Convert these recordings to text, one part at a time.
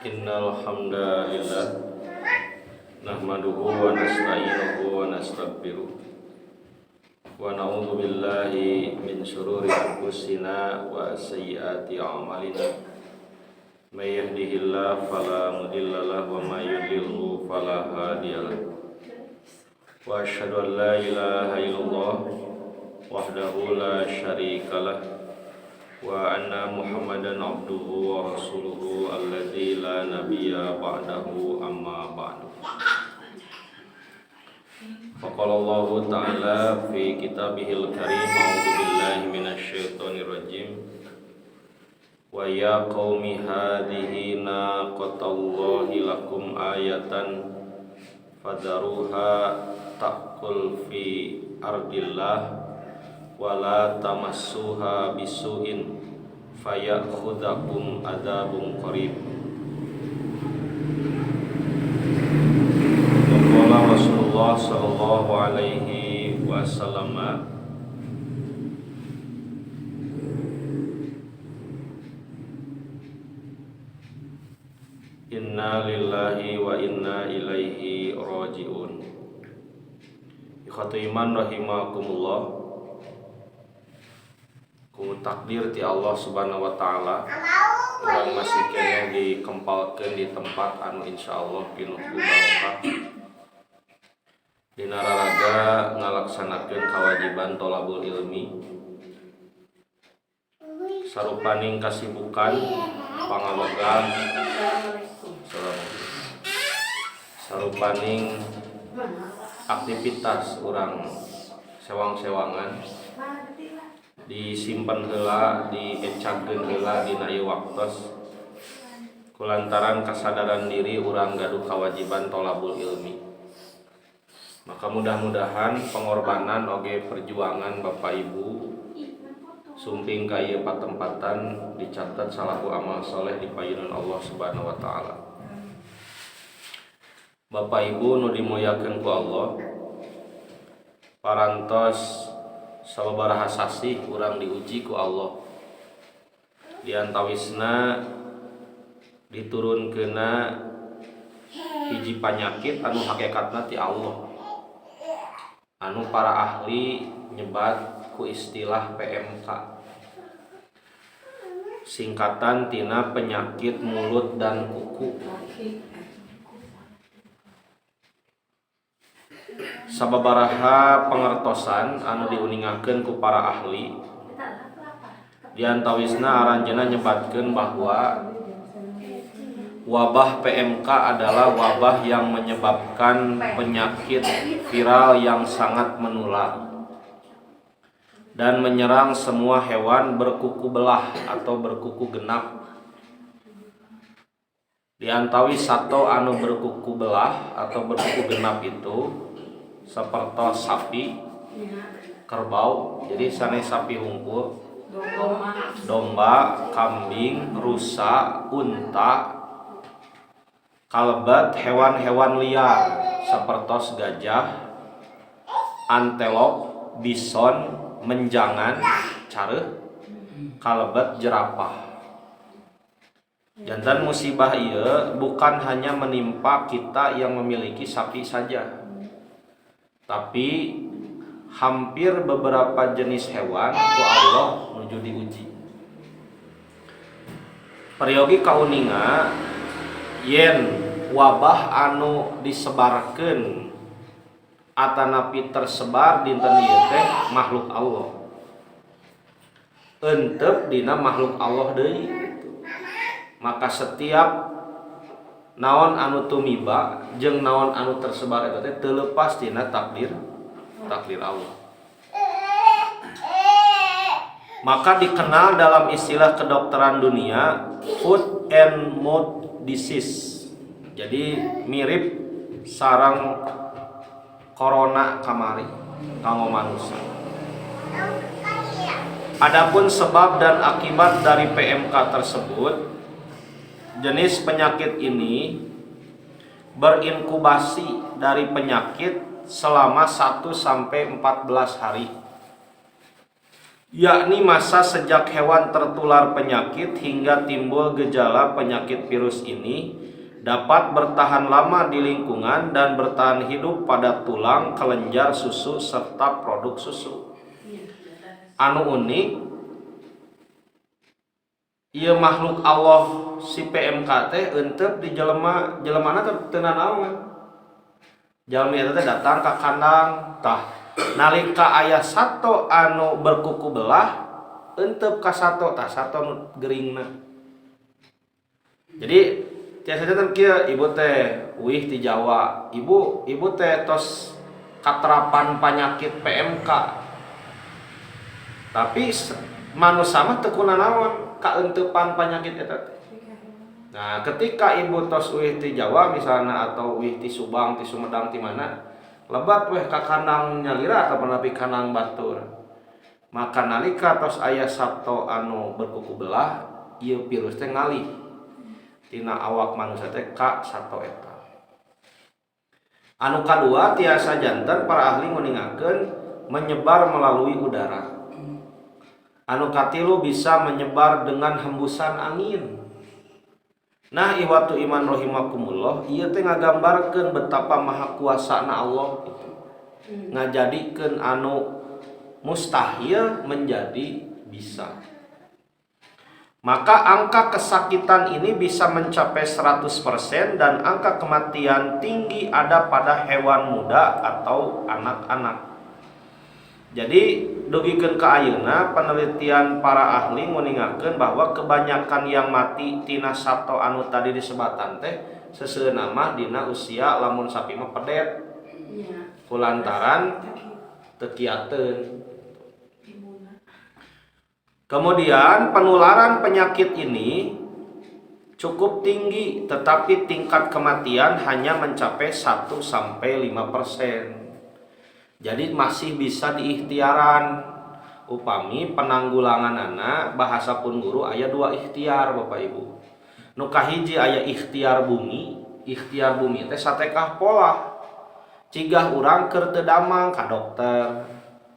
Innal hamdalillah nahmaduhu wa nasta'inuhu wa nastaghfiruh wa na'udzu billahi min shururi anfusina wa sayyiati a'malina may yahdihillahu fala mudilla lahu wa may yudlilhu fala hadiyalah wa asyhadu an la ilaha illallah wahdahu la syarikalah wa anna Muhammadan abduhu wa rasuluhu alladzi la nabiyya ba'dahu amma ba'du. Faqala Allah ta'ala fi kitabihil karim a'udzu billahi minasyaitonir rajim wa ya qaumi hadhihi naqatallahi lakum ayatan fadharuha ta'kul fi ardillah wala tamassuha bisu'in fayakhudhakum adzabun qarib. Qala Rasulullah sallallahu alaihi wasallam inna lillahi wa inna ilaihi raji'un. Ikhwatu iman rahimakumullah. Ku takdir ti Allah subhanahu wa ta'ala urang masih kene dikempalkeun di tempat anu insyaallah pinuh ku barokah dina raraga ngalaksanakeun kawajiban thalabul ilmi sarupaning kasibukan pangawegan sarupaning aktivitas urang sewang-sewangan disimpan heula, diecagkeun heula dina ieu waktos kulantaran kasadaran diri urang gaduh kawajiban thalabul ilmi. Maka mudah-mudahan pengorbanan oge perjuangan Bapak Ibu sumping ka ieu patempatan dicatat salaku amal soleh di payunan Allah Subhanahu wa taala. Bapak Ibu nu dimuliakeun ku Allah, parantos sababaraha sasih urang diuji ku Allah di antawisna diturunkeuna hiji panyakit anu hakikatna ti Allah anu para ahli nyebat ku istilah PMK, singkatan tina penyakit mulut dan kuku. Sababaraha pengertosan anu diuningakeun ku para ahli diantawisna aranjeunna nyebatkeun bahwa wabah PMK adalah wabah yang menyebabkan penyakit viral yang sangat menular dan menyerang semua hewan berkuku belah atau berkuku genap. Diantawis sato anu berkuku belah atau berkuku genap itu sapertos sapi, kerbau, jadi sanes sapi hungkul, domba, kambing, rusa, unta, kalebat, hewan-hewan liar sapertos gajah, antelop, bison, menjangan, careuh, kalebat, jerapah. Jantan musibah ieu bukan hanya menimpa kita yang memiliki sapi saja, tapi hampir beberapa jenis hewan ku Allah menuju diuji. Periogi kauninga yen wabah anu disebarkeun atanapi tersebar dinten ieu teh makhluk Allah. Eunteup dina makhluk Allah deui. Maka setiap naon anu tumiba jeung naon anu tersebar eta teh teu leupas tina takdir Allah. Maka dikenal dalam istilah kedokteran dunia food and mouth disease. Jadi mirip sarang corona kamari kanggo manusia. Adapun sebab dan akibat dari PMK tersebut, jenis penyakit ini berinkubasi dari penyakit selama 1 sampai 14 hari. yakni masa sejak hewan tertular penyakit hingga timbul gejala penyakit virus ini dapat bertahan lama di lingkungan dan bertahan hidup pada tulang, kelenjar susu serta produk susu. Anu unik, ieu makhluk Allah si PMK teh euteup di jelemana teh teu nanaon. Jalmi eta teh datang ka kandang tah nalika aya sato anu berkuku belah euteup ka sato tah sato nu geuringna. Jadi tiasa teh kieu ibu teh uih ti Jawa. Ibu teh tos katrapan penyakit PMK. Tapi manusia mah teu kunanaon kaeunteupan penyakit eta teh. Nah, ketika ibu tos uih ti Jawa misalnya atau uih ti Subang, ti Sumedang, ti mana, lebat weh ka kandang nyalira atau menepi kandang batur. Maka nalika tos aya sato anu berkuku belah, ieu virus teh ngalih tina awak manusia teh ka sato eta. Anu kadua tiasa janten para ahli nguningakeun menyebar melalui udara. Anu katilu bisa menyebar dengan hembusan angin. Nah, iwatu iman rahimakumullah, ieu teh ngagambarkeun betapa maha kuasana Allah itu. Ngajadikeun anu mustahil menjadi bisa. Maka angka kesakitan ini bisa mencapai 100% dan angka kematian tinggi ada pada hewan muda atau anak-anak. Jadi dugikeun ka ayeuna penelitian para ahli nguningakeun bahwa kebanyakan yang mati tina sato anu tadi disebatan teh seseueuna mah dina usia lamun sapi mah pedet. Kulantaran teu kiateun. Kemudian penularan penyakit ini cukup tinggi tetapi tingkat kematian hanya mencapai 1-5%. Jadi masih bisa diikhtiaran. Upami penanggulangan anak bahasa pun guru aya 2 ikhtiar Bapak Ibu. Nu kahiji aya ikhtiar bumi. Ikhtiar bumi teh satekah pola. Cigah urang keur teu damang ka dokter,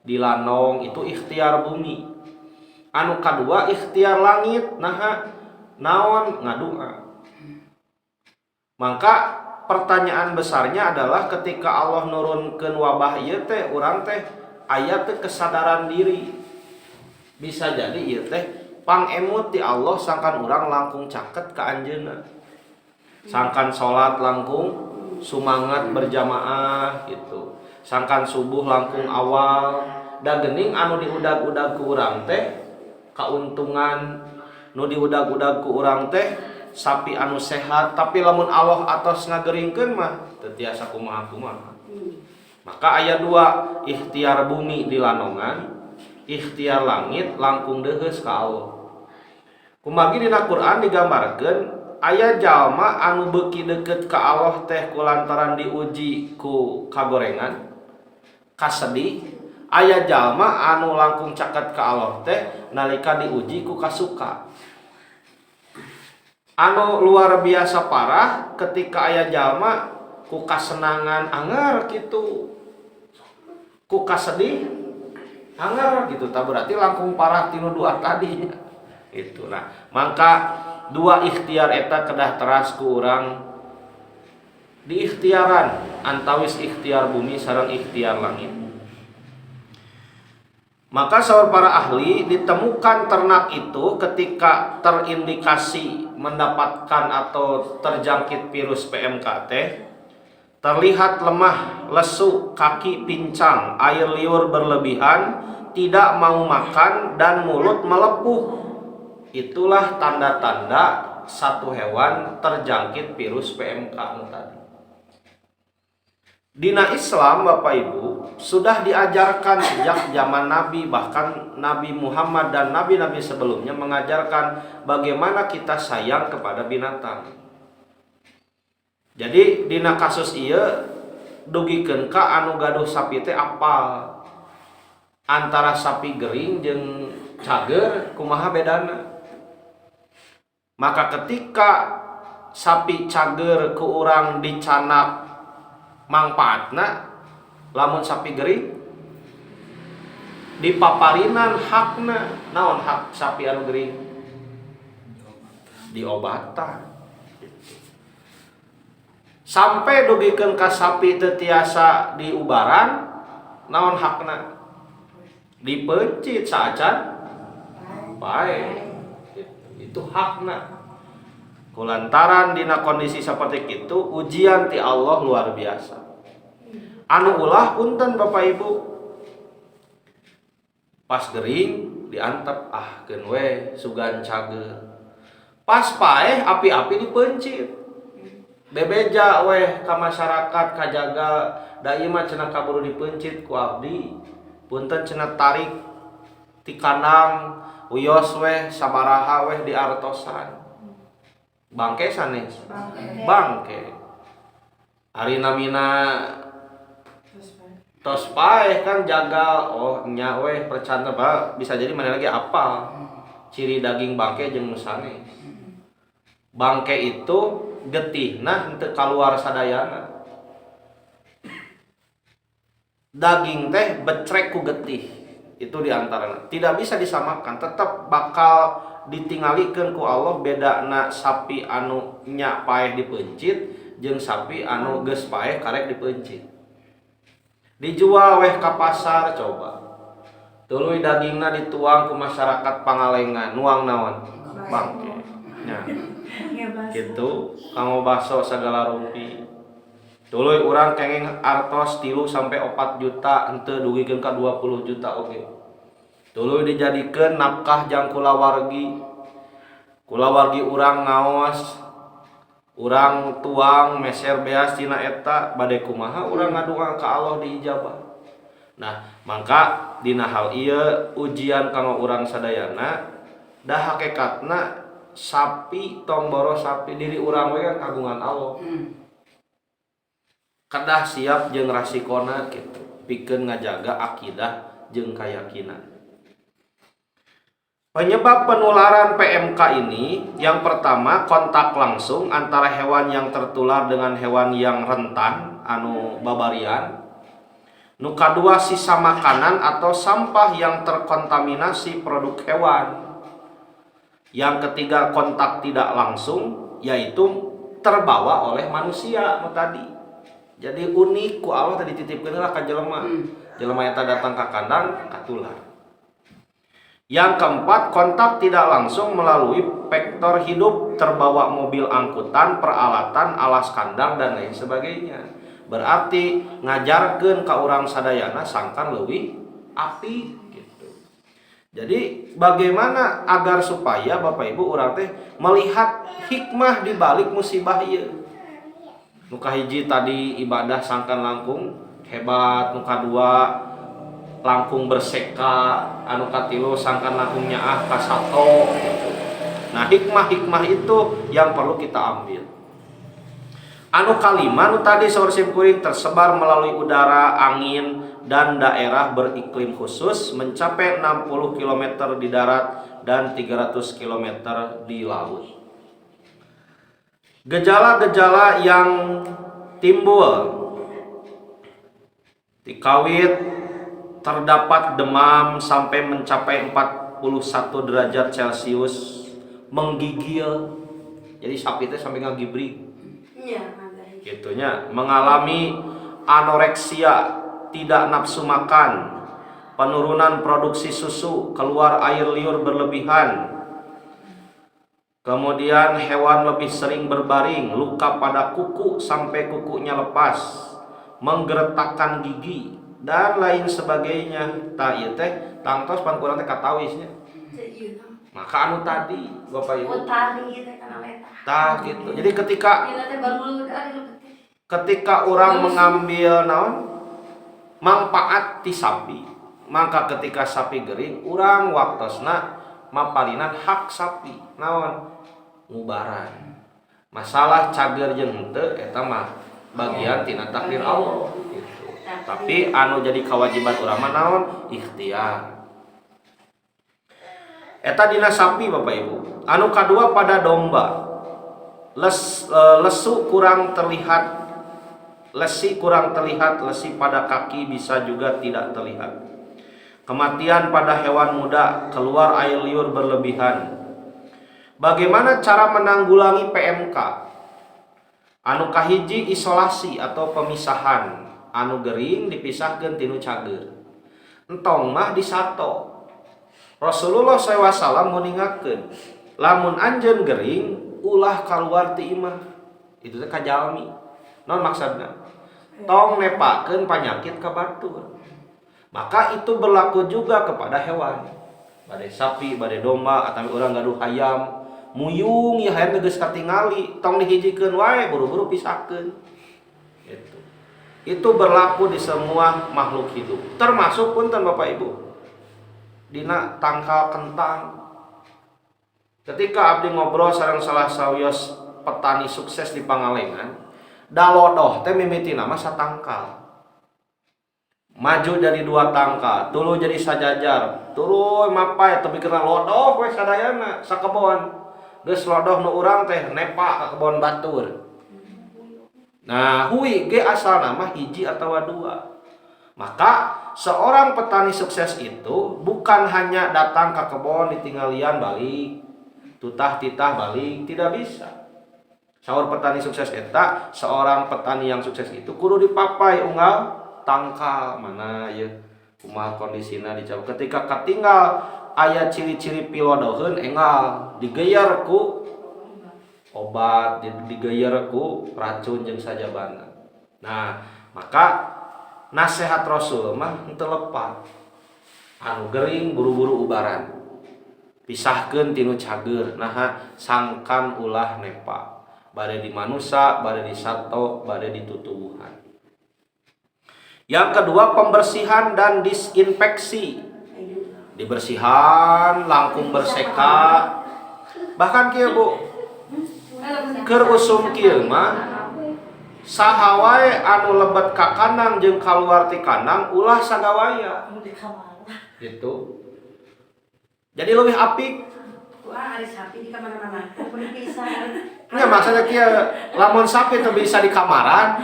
dilandong itu ikhtiar bumi. Anu kadua ikhtiar langit, naon ngadua. Maka pertanyaan besarnya adalah ketika Allah nurunkeun wabah ieu teh urang teh aya teh kesadaran diri. Bisa jadi ieu teh pangemut ti Allah sangkan urang langkung caket ka anjeunna. Sangkan salat langkung sumangat berjamaah gitu. Sangkan subuh langkung awal da geuning anu diudag-udag ku urang teh kauntungan nu diudag-udag ku urang teh sapi anu sehat, tapi lamun Allah atos ngageringkeun mah teu tiasa kumaha-kumaha. Maka aya 2 ikhtiar bumi dilanongan, ikhtiar langit langkung deuheus ka Allah. Kumagi dina Quran digambarkeun aya jalma anu beuki deukeut ka Allah teh kulantaran diuji ku kagorengan, kasedih. Aya jalma anu langkung caket ka Allah teh nalika diuji ku kasuka. Anu luar biasa parah ketika aya jalma ku kasenangan anger gitu, ku kasedih anger gitu, tak berarti langkung parah tinu 2 tadi itu. Nah, maka 2 ikhtiar eta kedah teras ku urang diikhtiaran antawis ikhtiar bumi sareng ikhtiar langit. Maka saur para ahli ditemukan ternak itu ketika terindikasi mendapatkan atau terjangkit virus PMK terlihat lemah, lesu, kaki pincang, air liur berlebihan, tidak mau makan dan mulut melepuh. Itulah tanda-tanda satu hewan terjangkit virus PMK tadi. Dina Islam Bapak Ibu sudah diajarkan sejak zaman Nabi, bahkan Nabi Muhammad dan nabi-nabi sebelumnya mengajarkan bagaimana kita sayang kepada binatang. Jadi dina kasus ieu dugikeun ka anu gaduh sapi teh apal antara sapi gering jeung cager kumaha bedana. Maka ketika sapi cager ku urang dicanak mangpaatna lamun sapi gering di paparinan hakna naon hak sapi anu gering diobatan sampai dugikeun ka sapi teu tiasa diubaran naon hakna dipencit saacan bae itu hakna. Kulantaran dina kondisi seperti itu ujian ti Allah luar biasa. Anu ulah punten Bapak Ibu. Pas gering diantep keun we sugan cager. Pas paeh api-api dipencit. Bebeja we ka masyarakat kajaga da ieu mah cenah kaburu dipencit ku abdi. Punten cenah tarik ti kandang uyos we sabaraha we diartosan. Bangke sanes bangke hari namina tos paeh kan jaga nya we percanta ba bisa jadi mana lagi apa ciri daging bangke jeung nu sanes bangke itu getihna henteu kaluar sadayana daging teh becrek ku getih itu diantaranya tidak bisa disamakan tetap bakal ditinggalikeun ku Allah bedana sapi anu nya paeh dipencit jeung sapi anu geus paeh karek dipencit dijual weh ka pasar coba tuluy dagingna dituang ku masyarakat Pangalengan nuang naon bangke nya kitu kanggo baso sagala rumpi tuluy urang kenging artos 3 sampai 4 juta henteu dugikeun ka 20 juta oge tuluy dijadikeun nafkah jang kulawargi urang ngaos urang tuang meser beas tina eta bade kumaha urang ngadoa ka Allah diijabah. Nah mangka dina hal ieu ujian kanggo urang sadayana da hakikatna sapi tomboro sapi diri urang we kan kagungan Allah kedah siap jeung rasikona kitu pikeun ngajaga akidah jeung kayakinan. Penyebab penularan PMK ini yang pertama kontak langsung antara hewan yang tertular dengan hewan yang rentan anu babarian. Nu kadua sisa makanan atau sampah yang terkontaminasi produk hewan. Yang ketiga kontak tidak langsung yaitu terbawa oleh manusia tadi. Jadi unik ku Allah tadi titipkeun lah ka jelema. Jelema eta datang ka kandang katular. Yang keempat, kontak tidak langsung melalui vektor hidup terbawa mobil angkutan, peralatan, alas kandang, dan lain sebagainya. Berarti ngajarkeun ka urang sadayana sangkan leuwih api gitu. Jadi bagaimana agar supaya Bapak Ibu urang teh melihat hikmah di balik musibah ieu. Nu kahiji tadi ibadah sangkan langkung hebat, nu kadua langkung berseka, anu katilu sangkan langkung nyaah kasato gitu. Nah hikmah-hikmah itu yang perlu kita ambil. Anu kalima nu tadi saur simkuring tersebar melalui udara, angin, dan daerah beriklim khusus mencapai 60 km di darat dan 300 km di laut. Gejala-gejala yang timbul dikawit terdapat demam sampai mencapai 41 derajat Celcius, menggigil. Jadi sapi itu sampai ngagibri. Iya, gitunya, mengalami anoreksia, tidak nafsu makan, penurunan produksi susu, keluar air liur berlebihan. Kemudian hewan lebih sering berbaring, luka pada kuku sampai kukunya lepas, menggeretakkan gigi dan lain sebagainya. Ta ieu teh tangtos pan kurang teh katawisnya. Maka anu tadi Bapak Ibu. Tah gitu. Jadi ketika orang mengambil naon manfaat ti sapi, maka ketika sapi gering urang waktosna maparinan hak sapi naon ngubaran. Masalah cager jeung henteu eta mah bagian tina takdir Allah. Tapi anu jadi kewajiban urang naon ikhtiar. Eta dina sapi Bapak Ibu. Anu kadua pada domba. Lesu kurang terlihat, lesi kurang terlihat, lesi pada kaki bisa juga tidak terlihat. kematian pada hewan muda, keluar air liur berlebihan. Bagaimana cara menanggulangi PMK? Anu kahiji isolasi atau pemisahan, anu gering dipisahkeun tinu cager. Entong mah disato. Rasulullah SAW meningatkeun, lamun anjeun gering ulah kaluar ti imah. Itu teh kajalmi. Naon maksudna? Tong nepakeun panyakit ka batur. Maka itu berlaku juga kepada hewan. Bade sapi, bade domba, atawi urang gaduh hayam, muyung ya hayam geus katingali, tong dihijikeun wae buru-buru pisahkeun. Gitu. Itu berlaku di semua makhluk hidup, termasuk punten Bapak Ibu dina tangkal kentang. Ketika abdi ngobrol sareng salah sawios petani sukses di Pangalengan, dalodoh teh mimiti nama satangkal. Maju jadi 2 tangkal, tuluy jadi sajajar, tuluy mapai tapi kena lodoh we sadayana sakebon. Geus lodoh nu urang teh nepa ka kebon batur. Nah, hui ge asal nama hiji atawa 2. Maka seorang petani sukses itu bukan hanya datang ke kebon ditinggalian balik, tutah-titah balik, tidak bisa. Saur petani sukses eta, seorang petani yang sukses itu kudu dipapai unggal tangkal mana ya kumaha kondisina dicoba. Ketika katinggal aya ciri-ciri pilodoheun engal digeyar ku obat, digeyar ku racun jeung sajabana. Nah, maka nasihat Rasul mah henteu lepat. Anu gering buru-buru ubaran. Pisahkeun tinu cager, naha sangkan ulah nepa. Bade di manusia, bade di sato, bade di tutubuhan. Yang kedua, pembersihan dan disinfeksi. Dibersihan, langkung berseka. Bahkan kieu Bu, keur usum kieu mah saha wae anu lebet ka kandang jeung kaluar ti kandang ulah sagawaya. Gitu. Jadi lebih apik. Wah, ada sapi di kamar-kamar. Pun pisah. Ya maksudnya kieu lamun sapi teu bisa di kamaran,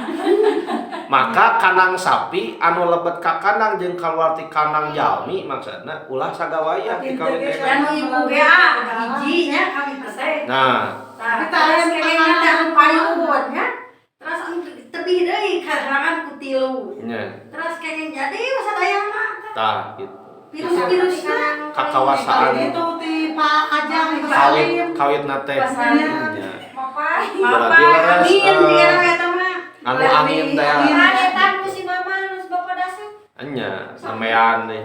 maka kandang sapi anu lebet ka kandang jeung kaluar ti kandang jalmi maksudna ulah sagawaya ti kawin teh. Dan ibu ge hiji nya kami teh. Nah, Kita aya kenging teh payun nya. Terus tebih deui karangan ku tilu. nya. Terus kenging jadi sadayana. Tah gitu. Virus-virusna Kakawasaan itu ti Pak Ajang kawit nate. Nya. Bapak angin dia eta mah. Anu angin teh. Eta ku si mama harus bapak dasar. Nya, sampean deh.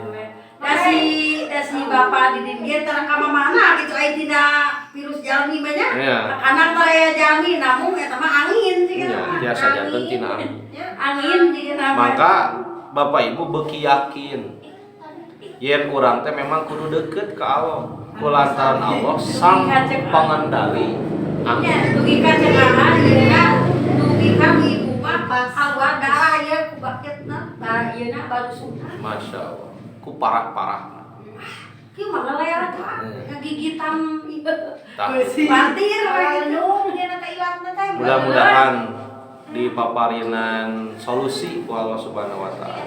Dasi bapak di dia terekam mana gitu ai tidak virus jalmi banyak. Iya. Anak teh jalmi namun eta mah angin sih Nya, biasa janten tina angin. Angin jadi nama. Maka Bapak Ibu beuki yakin yen urang teh memang kudu deukeut ka Allah. Kulantaran Allah sang pengendali angin. Ya, dugi ka cengaha yeuna dugi ka ibu mah awal darah ye ku baketna yeuna baru sunat. Masya Allah. Ku parah-parah. Kieu mah galea tah. Ngagigitan Tah. batir we gitu. Dina ka ilatna teh. Mudah-mudahan dipaparinan solusi ku Allah Subhanahu wa taala.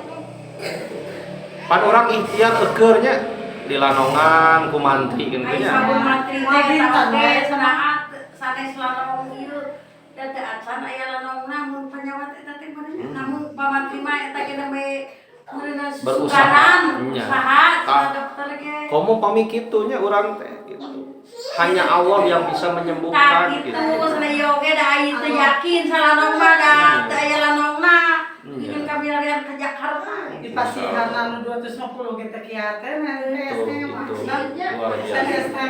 Pan orang ikhtiar keurnya di lanongan ku mantri kieu Ai nya. sabun mantri teh teh sanaat sanes lanong ieu. Da teh acan aya lanongna mun penyawat eta teh benernya. Namun pamantri mah eta ge nembe meureunna Berusaha. sugaran, Nya. usaha, Tah. dokter ge. Komo pami kitunya urang teh gitu. Hanya Allah yang bisa Tah menyembuhkan gitu, gitu. sana yoge da ai teu yakin salanong mah da teu aya lanongna. Ingin kami larian ke Jakarta. di pasihan anu 250 kita kieu teh Itu luar biasa.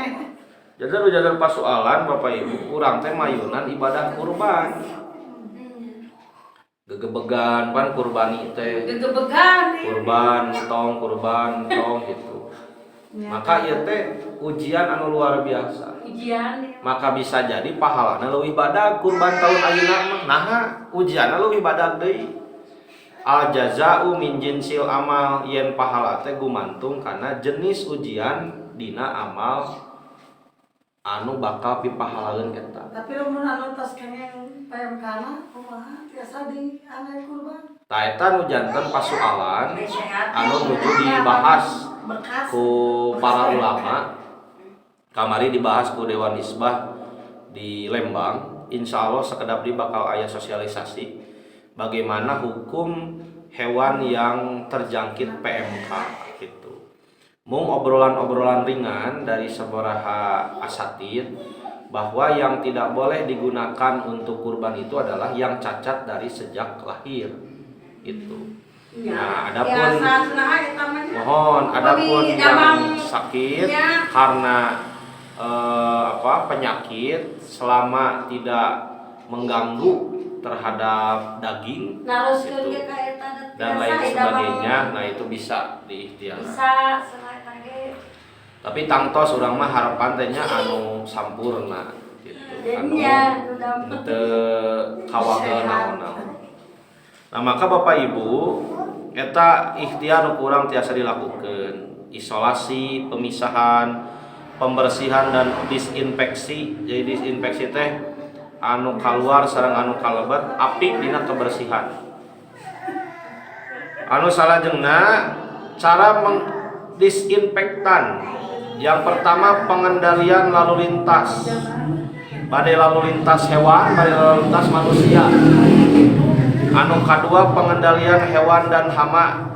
Jajar pasoalan Bapak Ibu, urang teh mayunan ibadah kurban. Gegebegan pan kurbani teh. Gegebegan. Kurban tong gitu. Maka ieu teh ujian anu luar biasa. Ujian. Maka bisa jadi pahalana leuwih badag kurban tahun ayeuna mah. Nah, ujianna leuwih badag deui. Al jazaa'u min jinsil amal, yen pahala teh gumantung kana jenis ujian dina amal anu bakal pipahalaeun eta. tapi lamun anu tos kenging PMK-na kumaha tiasa di anu kurban Tah eta nu janten pasoalan anu nuju dibahas Bekas. ku para ulama kamari dibahas ku Dewan Hisbah di Lembang. Insya Allah sekedap di bakal aya sosialisasi bagaimana hukum hewan yang terjangkit PMK gitu. Mung obrolan-obrolan ringan dari sabaraha asatid bahwa yang tidak boleh digunakan untuk kurban itu adalah yang cacat dari sejak lahir itu. Nah, adapun mohon adapun yang sakit karena penyakit selama tidak mengganggu terhadap daging gitu, dan lain sebagainya, nah itu bisa diikhtiarkan. Tapi tangtos urang mah harapan tehnya anu sampurna gitu, anu teu kawageun naon-naon. Nah maka Bapak Ibu eta ikhtiar nu kurang tiasa dilakukan, isolasi, pemisahan, pembersihan dan disinfeksi. Jadi disinfeksi teh anu keluar sareng anu kalebet apik dina kebersihan. Anu salajengna cara disinfektan. Yang pertama pengendalian lalu lintas. Bade lalu lintas hewan, bade lalu lintas manusia. Anu kedua pengendalian hewan dan hama.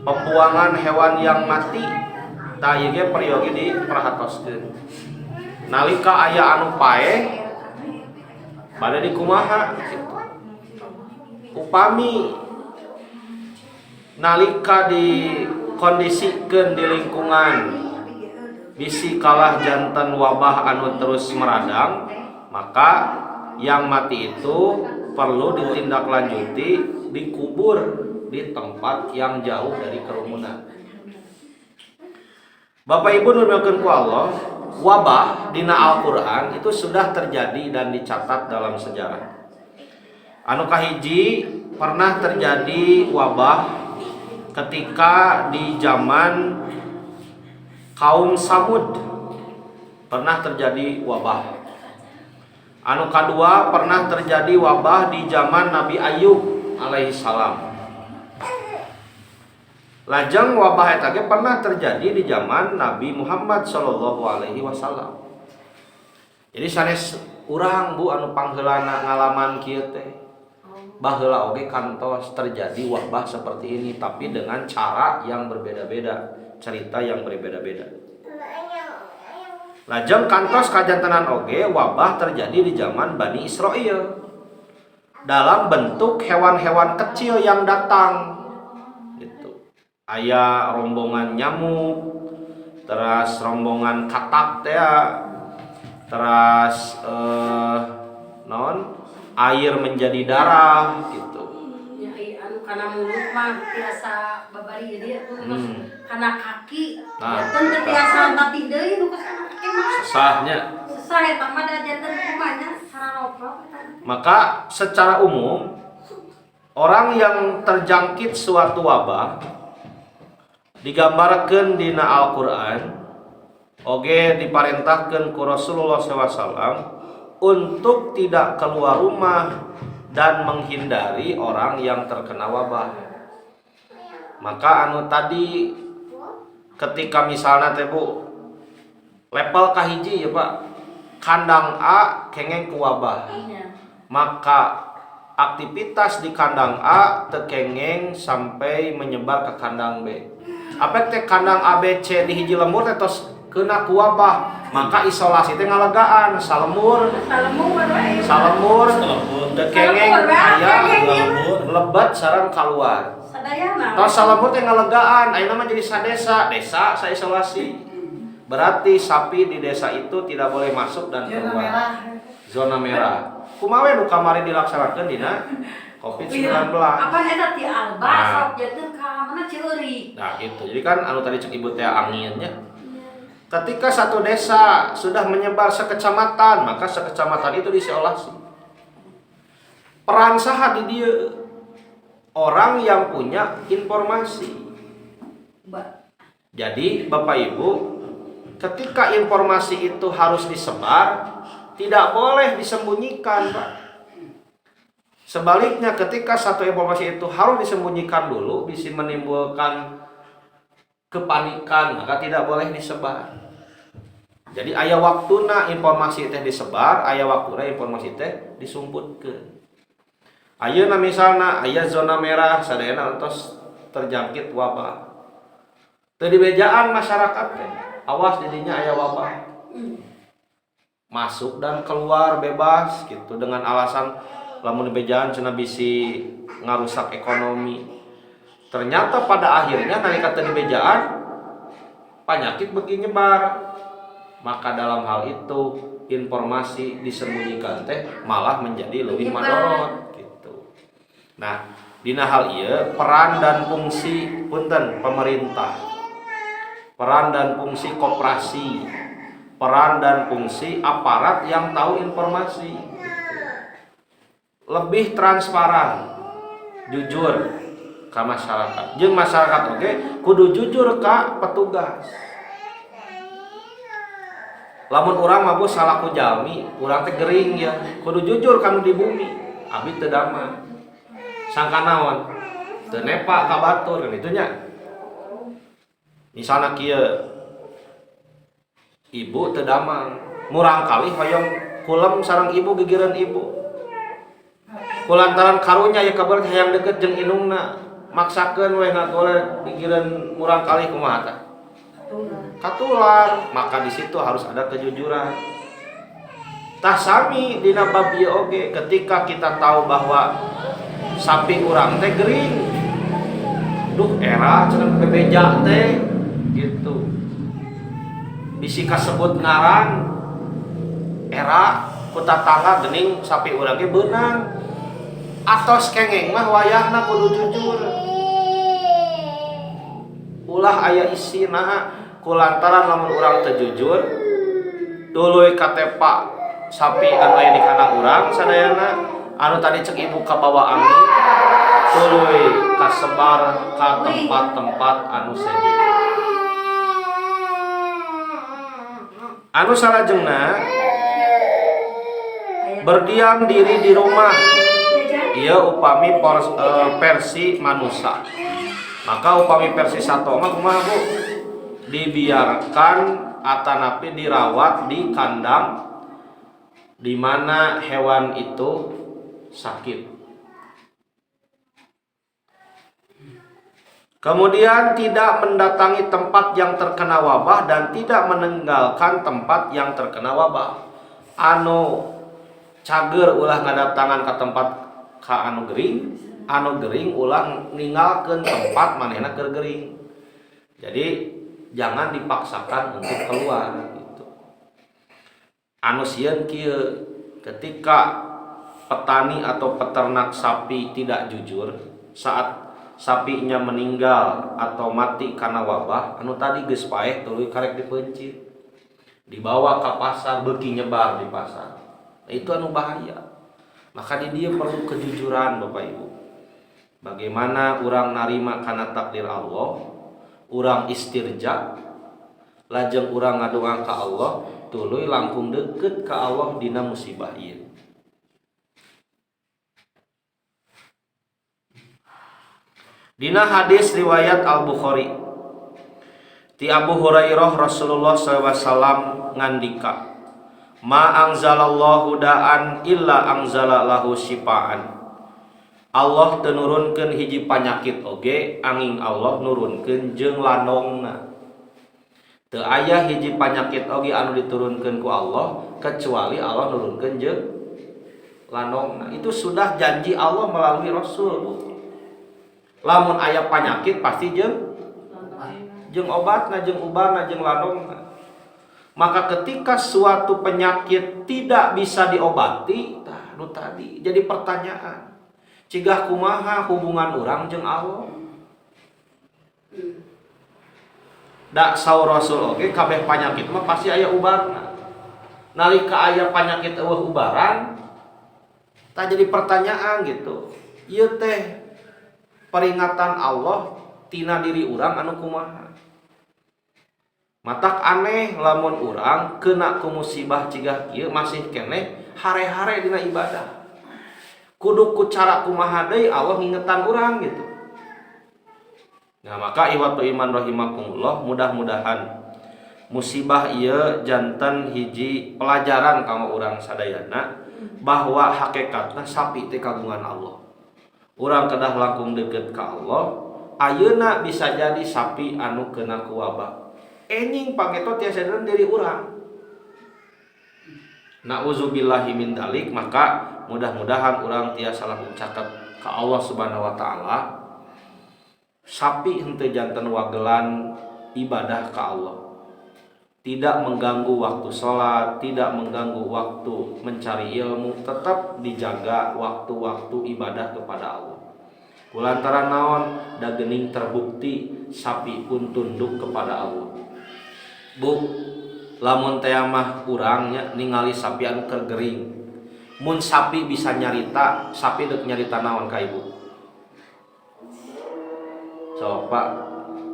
Pembuangan hewan yang mati. Tah ieu ge periogi diperhatoskeun. Nalika aya anu paeh bade dikumaha gitu. Upami nalika dikondisikeun di lingkungan bisi kalah jantan wabah anu terus meradang, maka yang mati itu perlu ditindaklanjuti dikubur di tempat yang jauh dari kerumunan. Bapak Ibu nurmilkeun ku Allah, wabah dina Al-Qur'an itu sudah terjadi dan dicatat dalam sejarah. Anu kahiji pernah terjadi wabah ketika di zaman kaum Samud, pernah terjadi wabah. Anu kedua pernah terjadi wabah di zaman Nabi Ayub alaihissalam. Lajeng wabah eta ge pernah terjadi di zaman Nabi Muhammad sallallahu alaihi wasallam. Jadi sanes urang Bu anu pangheulana ngalaman kieu teh. Baheula oge kantos terjadi wabah seperti ini tapi dengan cara yang berbeda-beda, cerita yang berbeda-beda. Lajeng kantos kajantenan oge wabah terjadi di zaman Bani Israil dalam bentuk hewan-hewan kecil yang datang gitu. Aya rombongan nyamuk, terus rombongan katak teh, terus air menjadi darah gitu. Ya anu kana mulut mah biasa babari jadi kana kaki. Teu biasa mati deui nu kana kaki mah. Sesahnya. Sesah eta mah da janten kumanya sararobok eta. Maka secara umum orang yang terjangkit suatu wabah digambarkeun dina Al-Qur'an oge diparentahkeun ku Rasulullah SAW untuk tidak keluar rumah dan menghindari orang yang terkena wabah. Maka anu tadi ketika misalnya teh Bu level kahiji ya Pak, kandang A kengeng ku wabah. Maka aktivitas di kandang A tekengeng sampai menyebar ke kandang B. Apa teh kandang A B C di hiji lembur teh tos kena ku wabah, maka isolasi teh ngalegaan, salemur tekengeng aya lebat sareng kaluar. Tos salemur teh ngalegaan, ayeuna mah jadi desa saisolasi. Berarti sapi di desa itu tidak boleh masuk dan keluar. Zona merah. Kumaha nu kamari dilaksanakeun dina COVID-19. Apa eta ti alba sok janten ka mana Cileuri. Nah, gitu. Jadi kan anu tadi cek Ibu teh anginnya. Ketika satu desa sudah menyebar sekecamatan, maka sekecamatan itu diisolasi. Peran saha di dia? Orang yang punya informasi. Jadi Bapak Ibu, ketika informasi itu harus disebar, tidak boleh disembunyikan, Pak. Sebaliknya ketika satu informasi itu harus disembunyikan dulu, bisa menimbulkan kepanikan, maka tidak boleh disebar. Jadi aya waktuna informasi teh disebar, aya waktuna informasi teh disumputkeun. Ayeuna misalna aya zona merah sadayana entos terjangkit wabah. Teu dibejaan masyarakat teh. Awas di dinya aya wabah. Masuk dan keluar bebas gitu dengan alasan lamun dibejaan cenah bisi ngarusak ekonomi. Ternyata pada akhirnya nalika teu dibejaan penyakit beuki nyebar. Maka dalam hal itu informasi disembunyikan teh malah menjadi lebih madorot gitu. Nah, dina hal ieu peran dan fungsi punten pemerintah, peran dan fungsi koperasi, peran dan fungsi aparat yang tahu informasi lebih transparan, jujur ke masyarakat. Jeung masyarakat oge kudu jujur ka petugas. Lamun urang mah bos salaku jalmi, urang teh gering ya, kudu jujur kanu di bumi. Abi teu dama. Sangka naon? Teu nepa ka batur kan itu nya. Misalna kieu ibu teu damang, murang kali hoyong kulem sareng ibu gigireun ibu. Kulantaran karunya ya kabar hayang deukeut jeung indungna, maksakeun we ngagoleh gigireun murang kali kumaha tah? Katular, maka di situ harus ada kejujuran. Tah sami dina bab ieu oge ketika kita tahu bahwa sapi urang teh gering. Duh era cenah bebeja teh gitu. Bisi kasebut ngaran era ku tatangga geuning sapi urang ge beunang. Atos kengeng mah wayahna kudu jujur. Ulah aya isi naha kulantaran lamun urang teu jujur tuluy katepa sapi anu aya di kandang urang sadayana anu tadi cek ibu kabawa angin tuluy kasebar ka tempat-tempat anu seje. Anu salajengna berdiam diri di rumah ieu upami versi manusia. Maka upami versi sato mah kumaha Bu? Dibiarkan atanapi dirawat di kandang di mana hewan itu sakit. Kemudian tidak mendatangi tempat yang terkena wabah dan tidak meninggalkan tempat yang terkena wabah. Anu cager ulah ngadatangan ke tempat ka anu gering ulah ninggalkeun tempat manehna keur gering. Jadi jangan dipaksakan untuk keluar gitu. Anu sieun kieu ketika petani atau peternak sapi tidak jujur saat sapinya meninggal atau mati karena wabah, anu tadi geus paeh tuluy karek dipeuncit. Dibawa ke pasar beuki nyebar di pasar. Nah, itu anu bahaya. Maka di dia perlu kejujuran Bapak Ibu. Bagaimana urang narima kana takdir Allah, urang istirja, lajeng urang ngadoa ka Allah, tuluy langkung deukeut ka Allah dina musibah ieu. Dina hadis riwayat Al-Bukhari ti Abu Hurairah Rasulullah SAW ngandika, ma anzalallahu da'an illa anzala lahu syifaan. Allah teu nurunkeun hiji panyakit oge angin Allah nurunkeun jeung lanongna. Teu aya hiji panyakit oge anu diturunkeun ku Allah kecuali Allah nurunkeun jeung lanongna. Itu sudah janji Allah melalui Rasul, Bu. Lamun aya panyakit pasti jeung obatna, jeung ubahna, jeung lanongna. Maka ketika suatu penyakit tidak bisa diobati, tah nu tadi jadi pertanyaan. Cigah kumaha hubungan urang jeung Allah? Da saur Rasul oge kabeh panyakit mah pasti aya ubarna. Nalika aya panyakit eueuh ubaran, tah jadi pertanyaan gitu. Ieu teh peringatan Allah tina diri urang anu kumaha. Matak aneh lamun urang kena ku musibah cigah ieu masih keneh hare-hare dina ibadah. Kudu ku cara kumaha deui Allah ngingetan urang gitu. Nah, maka iwatu iman rahimakumullah, mudah-mudahan musibah ieu janten hiji pelajaran kanggo urang sadayana bahwa hakikatna sapi teh kagungan Allah. Urang kedah langkung deket ka Allah, ayeuna bisa jadi sapi anu kena ku wabah. Enjing pageto tiasa diri urang. Nauzubillahi min dalik, maka mudah-mudahan urang tiasa langsung caket ka Allah Subhanahu wa taala. Sapi henteu janten wagelan ibadah ka Allah. Tidak mengganggu waktu sholat, tidak mengganggu waktu mencari ilmu, tetap dijaga waktu-waktu ibadah kepada Allah. Kulantaran naon da geuning terbukti sapi pun tunduk kepada Allah. Bu, lamun teh mah urangnya ningali sapi anu keur gering. Mun sapi bisa nyarita, sapi deuk nyarita naon ka ibu? So, Pak,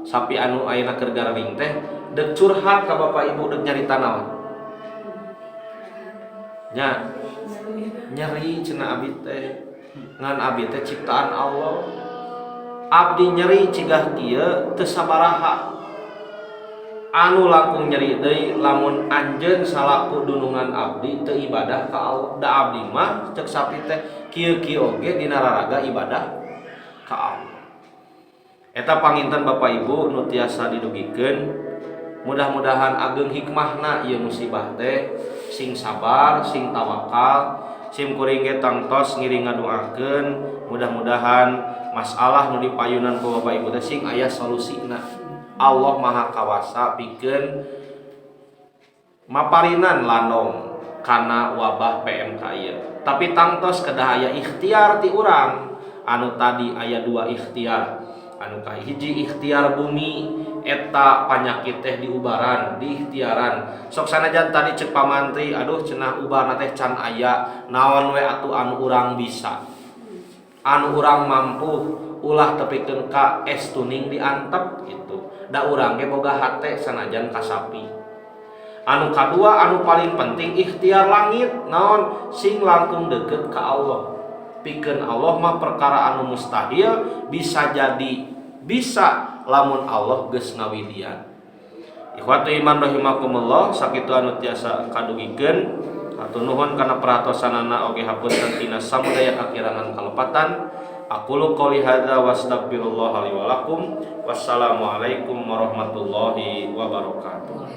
sapi anu ayeuna keur garing teh deuk curhat ka bapak ibu deuk nyarita naon? Nya nyeri cenah abdi teh. Ngan abdi teh ciptaan Allah. Abdi nyeri cigah kieu teu sabaraha. Anu langkung nyeri deui lamun anjeun salaku dunungan abdi teu ibadah ka Allah. Da abdi mah cek sapi teh kieu-kieu oge dina raraga ibadah ka Allah. Eta panginten Bapak Ibu nu tiasa didugikeun, mudah-mudahan ageng hikmahna ieu musibah teh, sing sabar, sing tawakal, sim kuring ge tangtos ngiring ngadoakeun, mudah-mudahan masalah nu dipayunan ku Bapak Ibu teh sing aya solusina. Allah Maha Kawasa pikeun maparinan landong kana wabah PMK ieu. Tapi tangtos kedah aya ikhtiar ti urang, anu tadi aya 2 ikhtiar. Anu kahiji ikhtiar bumi eta panyakit teh diubaran, diikhtiaran. Sok sanajan tadi cek pamantri, aduh cenah ubarna teh can aya, naon we atuh anu urang bisa. Anu urang mampu ulah tepikeun ka es tuning diantep gitu. Da urang ge boga hate sanajan ka sapi. Anu kadua anu paling penting ikhtiar langit, naon sing langkung deukeut ka Allah. Pikeun Allah mah perkara anu mustahil bisa jadi bisa lamun Allah geus ngawidian. Ikhwatu iman rahimakumullah, sakitu anu tiasa kadugikeun, atur nuhun kana perhatosanana oge hapunten tina samudaya kakirangan kalepatan. Aqulu qouli hadza wa astaghfirullah li wa lakum. Wassalamualaikum warahmatullahi wabarakatuh.